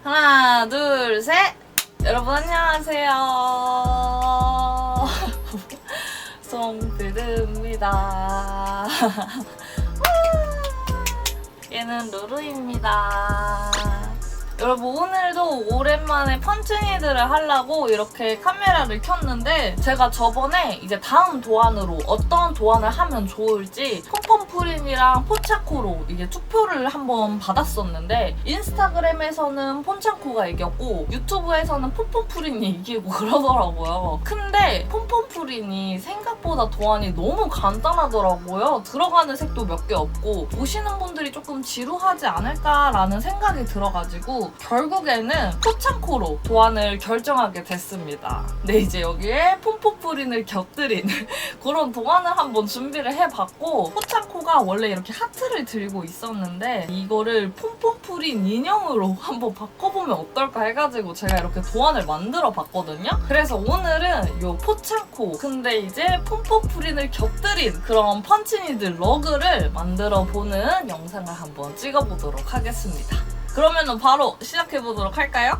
하나, 둘, 셋! 여러분 안녕하세요. 송필드입니다. 얘는 루루입니다. 여러분 오늘도 오랜만에 펀치니들을 하려고 이렇게 카메라를 켰는데 제가 저번에 이제 다음 도안으로 어떤 도안을 하면 좋을지 폼폼프린이랑 포차코로 이게 투표를 한번 받았었는데 인스타그램에서는 폼차코가 이겼고 유튜브에서는 폼폼프린이 이기고 그러더라고요. 근데 폼폼프린이 생각보다 도안이 너무 간단하더라고요. 들어가는 색도 몇 개 없고 보시는 분들이 조금 지루하지 않을까라는 생각이 들어가지고 결국에는 포차코로 도안을 결정하게 됐습니다. 네, 이제 여기에 폼폼프린을 곁들인 그런 도안을 한번 준비를 해봤고 포차코가 원래 이렇게 하트를 들고 있었는데 이거를 폼폼프린 인형으로 한번 바꿔보면 어떨까 해가지고 제가 이렇게 도안을 만들어 봤거든요. 그래서 오늘은 요 포차코 근데 이제 폼폼프린을 곁들인 그런 펀치니들 러그를 만들어 보는 영상을 한번 찍어보도록 하겠습니다. 그러면 바로 시작해보도록 할까요?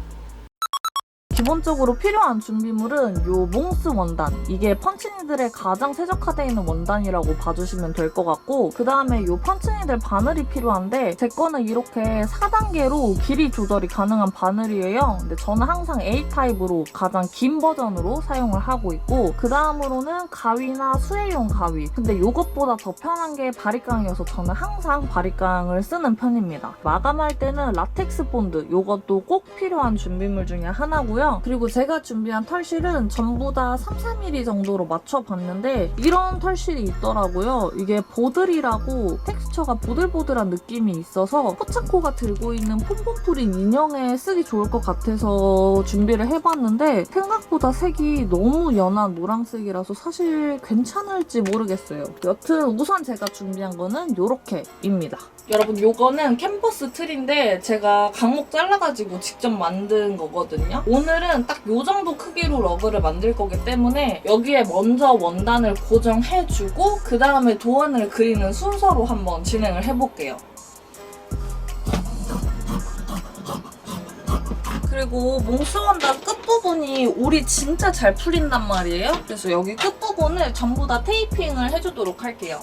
기본적으로 필요한 준비물은 요 몽스 원단, 이게 펀치니들의 가장 최적화되어 있는 원단이라고 봐주시면 될 것 같고 그 다음에 요 펀치니들 바늘이 필요한데 제 거는 이렇게 4단계로 길이 조절이 가능한 바늘이에요. 근데 저는 항상 A타입으로 가장 긴 버전으로 사용을 하고 있고 그 다음으로는 가위나 수혜용 가위, 근데 이것보다 더 편한 게 바리깡이어서 저는 항상 바리깡을 쓰는 편입니다. 마감할 때는 라텍스 본드, 이것도 꼭 필요한 준비물 중에 하나고요. 그리고 제가 준비한 털실은 전부 다 3-4mm 정도로 맞춰봤는데 이런 털실이 있더라고요. 이게 보들이라고 텍스처가 보들보들한 느낌이 있어서 포차코가 들고 있는 폼폼프린 인형에 쓰기 좋을 것 같아서 준비를 해봤는데 생각보다 색이 너무 연한 노란색이라서 사실 괜찮을지 모르겠어요. 여튼 우선 제가 준비한 거는 요렇게입니다. 여러분 요거는 캔버스 틀인데 제가 강목 잘라가지고 직접 만든 거거든요. 오늘은 딱 요 정도 크기로 러그를 만들 거기 때문에 여기에 먼저 원단을 고정해주고 그 다음에 도안을 그리는 순서로 한번 진행을 해볼게요. 그리고 몽스 원단 끝부분이 올이 진짜 잘 풀린단 말이에요. 그래서 여기 끝부분을 전부 다 테이핑을 해주도록 할게요.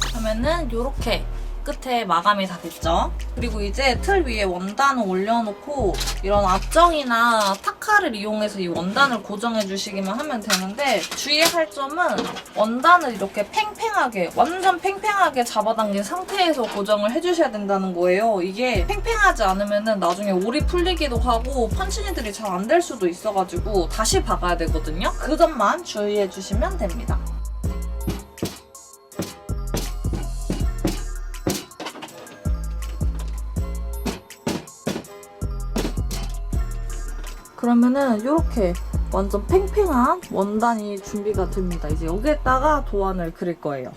그러면은 요렇게 끝에 마감이 다 됐죠. 그리고 이제 틀 위에 원단을 올려놓고 이런 압정이나 타카를 이용해서 이 원단을 고정해주시기만 하면 되는데 주의할 점은 원단을 이렇게 팽팽하게, 완전 팽팽하게 잡아당긴 상태에서 고정을 해주셔야 된다는 거예요. 이게 팽팽하지 않으면 나중에 올이 풀리기도 하고 펀치니들이 잘 안 될 수도 있어가지고 다시 박아야 되거든요. 그 점만 주의해주시면 됩니다. 그러면은 이렇게 완전 팽팽한 원단이 준비가 됩니다. 이제 여기에다가 도안을 그릴 거예요.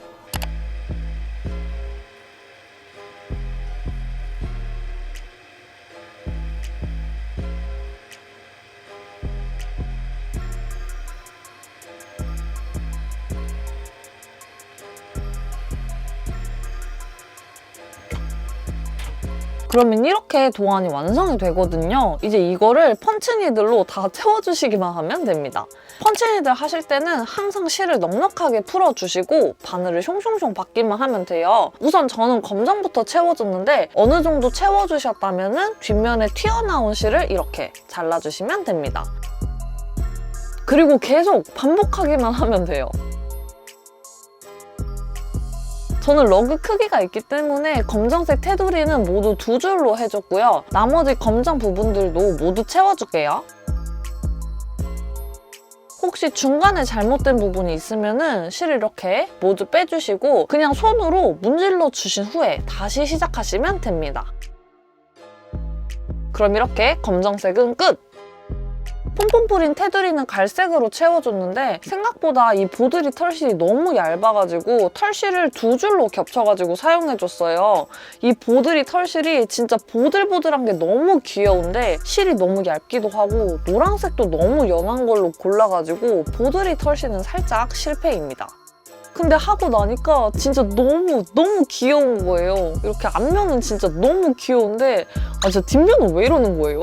그러면 이렇게 도안이 완성이 되거든요. 이제 이거를 펀치니들로 다 채워주시기만 하면 됩니다. 펀치니들 하실 때는 항상 실을 넉넉하게 풀어주시고 바늘을 숑숑숑 받기만 하면 돼요. 우선 저는 검정부터 채워줬는데 어느 정도 채워주셨다면 뒷면에 튀어나온 실을 이렇게 잘라주시면 됩니다. 그리고 계속 반복하기만 하면 돼요. 저는 러그 크기가 있기 때문에 검정색 테두리는 모두 2줄로 해줬고요. 나머지 검정 부분들도 모두 채워줄게요. 혹시 중간에 잘못된 부분이 있으면 실을 이렇게 모두 빼주시고 그냥 손으로 문질러 주신 후에 다시 시작하시면 됩니다. 그럼 이렇게 검정색은 끝! 폼폼프린 테두리는 갈색으로 채워줬는데 생각보다 이 보드리 털실이 너무 얇아가지고 털실을 2줄로 겹쳐가지고 사용해줬어요. 이 보드리 털실이 진짜 보들보들한 게 너무 귀여운데 실이 너무 얇기도 하고 노란색도 너무 연한 걸로 골라가지고 보드리 털실은 살짝 실패입니다. 근데 하고 나니까 진짜 너무 귀여운 거예요. 이렇게 앞면은 진짜 너무 귀여운데 진짜 뒷면은 왜 이러는 거예요?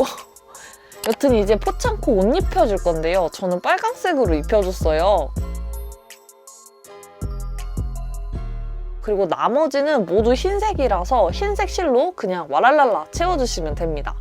여튼 이제 포창코 옷 입혀줄 건데요. 저는 빨강색으로 입혀줬어요. 그리고 나머지는 모두 흰색이라서 흰색 실로 그냥 와랄랄라 채워주시면 됩니다.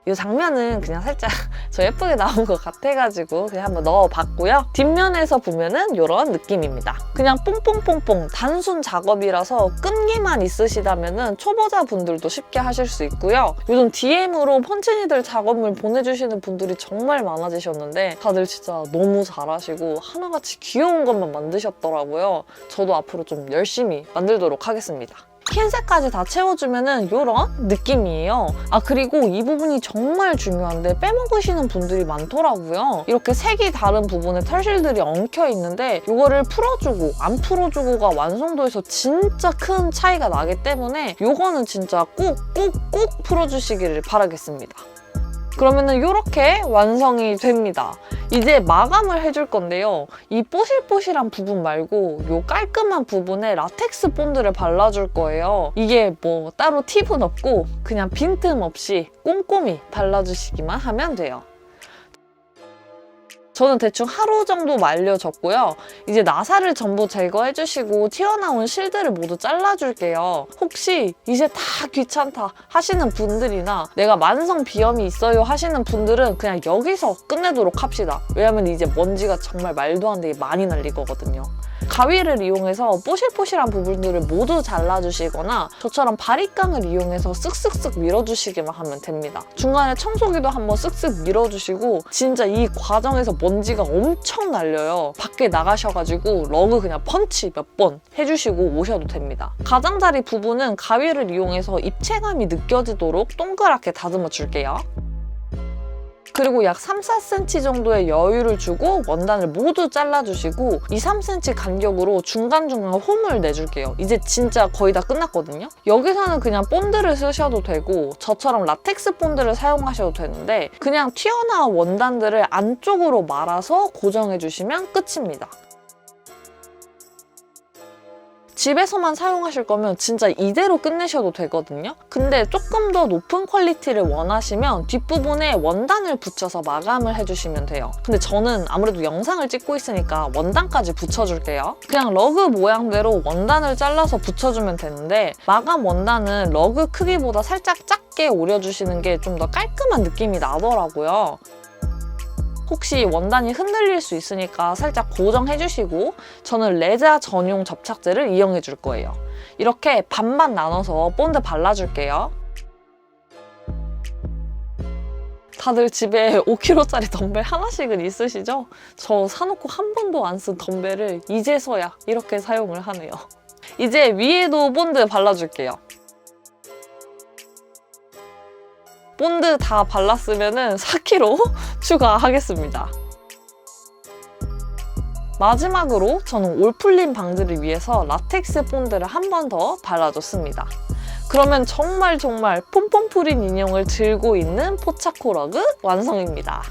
이 장면은 그냥 살짝 저 예쁘게 나온 것 같아가지고 그냥 한번 넣어봤고요. 뒷면에서 보면은 이런 느낌입니다. 그냥 뽕뽕뽕뽕 단순 작업이라서 끈기만 있으시다면은 초보자분들도 쉽게 하실 수 있고요. 요즘 DM으로 펀치니들 작업물 보내주시는 분들이 정말 많아지셨는데 다들 진짜 너무 잘하시고 하나같이 귀여운 것만 만드셨더라고요. 저도 앞으로 좀 열심히 만들도록 하겠습니다. 흰색까지 다 채워주면은 이런 느낌이에요. 그리고 이 부분이 정말 중요한데 빼먹으시는 분들이 많더라고요. 이렇게 색이 다른 부분에 털실들이 엉켜 있는데 이거를 풀어주고 안 풀어주고가 완성도에서 진짜 큰 차이가 나기 때문에 이거는 진짜 꼭 풀어주시기를 바라겠습니다. 그러면은 이렇게 완성이 됩니다. 이제 마감을 해줄 건데요. 이 뽀실뽀실한 부분 말고 이 깔끔한 부분에 라텍스 본드를 발라줄 거예요. 이게 뭐 따로 팁은 없고 그냥 빈틈없이 꼼꼼히 발라주시기만 하면 돼요. 저는 대충 하루 정도 말려줬고요. 이제 나사를 전부 제거해주시고 튀어나온 실들을 모두 잘라줄게요. 혹시 이제 다 귀찮다 하시는 분들이나 내가 만성 비염이 있어요 하시는 분들은 그냥 여기서 끝내도록 합시다. 왜냐면 이제 먼지가 정말 말도 안 되게 많이 날릴 거거든요. 가위를 이용해서 뽀실뽀실한 부분들을 모두 잘라주시거나 저처럼 바리깡을 이용해서 쓱쓱쓱 밀어주시기만 하면 됩니다. 중간에 청소기도 한번 쓱쓱 밀어주시고 진짜 이 과정에서 먼지가 엄청 날려요. 밖에 나가셔가지고 러그 그냥 펀치 몇 번 해주시고 오셔도 됩니다. 가장자리 부분은 가위를 이용해서 입체감이 느껴지도록 동그랗게 다듬어 줄게요. 그리고 약 3, 4cm 정도의 여유를 주고 원단을 모두 잘라주시고 2, 3cm 간격으로 중간중간 홈을 내줄게요. 이제 진짜 거의 다 끝났거든요. 여기서는 그냥 본드를 쓰셔도 되고 저처럼 라텍스 본드를 사용하셔도 되는데 그냥 튀어나온 원단들을 안쪽으로 말아서 고정해주시면 끝입니다. 집에서만 사용하실 거면 진짜 이대로 끝내셔도 되거든요. 근데 조금 더 높은 퀄리티를 원하시면 뒷부분에 원단을 붙여서 마감을 해주시면 돼요. 근데 저는 아무래도 영상을 찍고 있으니까 원단까지 붙여줄게요. 그냥 러그 모양대로 원단을 잘라서 붙여주면 되는데 마감 원단은 러그 크기보다 살짝 작게 오려주시는 게 좀 더 깔끔한 느낌이 나더라고요. 혹시 원단이 흔들릴 수 있으니까 살짝 고정해주시고 저는 레자 전용 접착제를 이용해 줄 거예요. 이렇게 반반 나눠서 본드 발라줄게요. 다들 집에 5kg짜리 덤벨 하나씩은 있으시죠? 저 사놓고 한 번도 안 쓴 덤벨을 이제서야 이렇게 사용을 하네요. 이제 위에도 본드 발라줄게요. 본드 다 발랐으면 4kg 추가하겠습니다. 마지막으로 저는 올풀림 방지를 위해서 라텍스 본드를 한 번 더 발라줬습니다. 그러면 정말 폼폼 풀인 인형을 들고 있는 포차코 러그 완성입니다.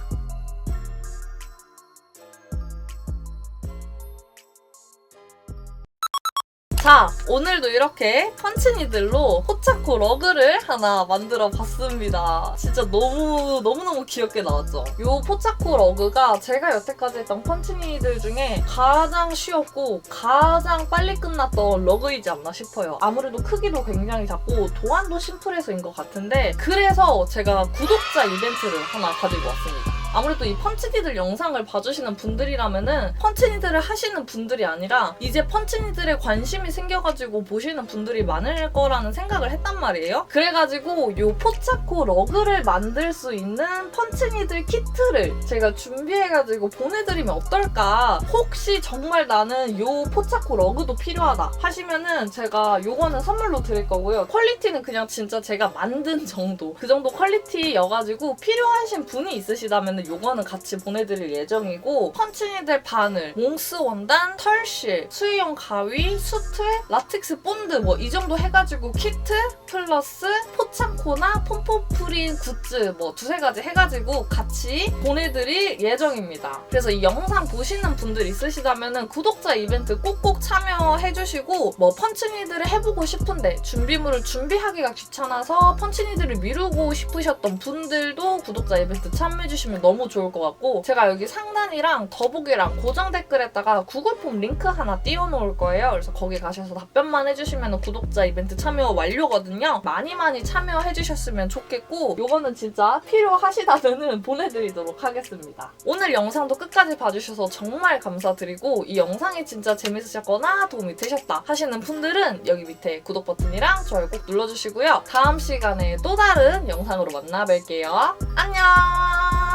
자, 오늘도 이렇게 펀치니들로 포차코 러그를 하나 만들어 봤습니다. 진짜 너무너무 귀엽게 나왔죠? 이 포차코 러그가 제가 여태까지 했던 펀치니들 중에 가장 쉬웠고 가장 빨리 끝났던 러그이지 않나 싶어요. 아무래도 크기도 굉장히 작고 도안도 심플해서인 것 같은데 그래서 제가 구독자 이벤트를 하나 가지고 왔습니다. 아무래도 이 펀치니들 영상을 봐주시는 분들이라면은 펀치니들을 하시는 분들이 아니라 이제 펀치니들에 관심이 생겨가지고 보시는 분들이 많을 거라는 생각을 했단 말이에요. 그래가지고 이 포차코 러그를 만들 수 있는 펀치니들 키트를 제가 준비해가지고 보내드리면 어떨까? 혹시 정말 나는 이 포차코 러그도 필요하다 하시면은 제가 요거는 선물로 드릴 거고요. 퀄리티는 그냥 진짜 제가 만든 정도 그 정도 퀄리티여가지고 필요하신 분이 있으시다면 요거는 같이 보내드릴 예정이고 펀치니들 바늘, 몽스 원단, 털실, 수의용 가위, 수트, 라텍스 본드 뭐 이 정도 해가지고 키트 플러스 포창코나 폼포프린 굿즈 뭐 두세 가지 해가지고 같이 보내드릴 예정입니다. 그래서 이 영상 보시는 분들 있으시다면은 구독자 이벤트 꼭꼭 참여해주시고 뭐 펀치니들을 해보고 싶은데 준비물을 준비하기가 귀찮아서 펀치니들을 미루고 싶으셨던 분들도 구독자 이벤트 참여해주시면 너무 좋을 것 같고 제가 여기 상단이랑 더보기랑 고정 댓글에다가 구글 폼 링크 하나 띄워놓을 거예요. 그래서 거기 가셔서 답변만 해주시면 구독자 이벤트 참여 완료거든요. 많이 참여해주셨으면 좋겠고 요거는 진짜 필요하시다면은 보내드리도록 하겠습니다. 오늘 영상도 끝까지 봐주셔서 정말 감사드리고 이 영상이 진짜 재밌으셨거나 도움이 되셨다 하시는 분들은 여기 밑에 구독 버튼이랑 좋아요 꼭 눌러주시고요. 다음 시간에 또 다른 영상으로 만나 뵐게요. 안녕!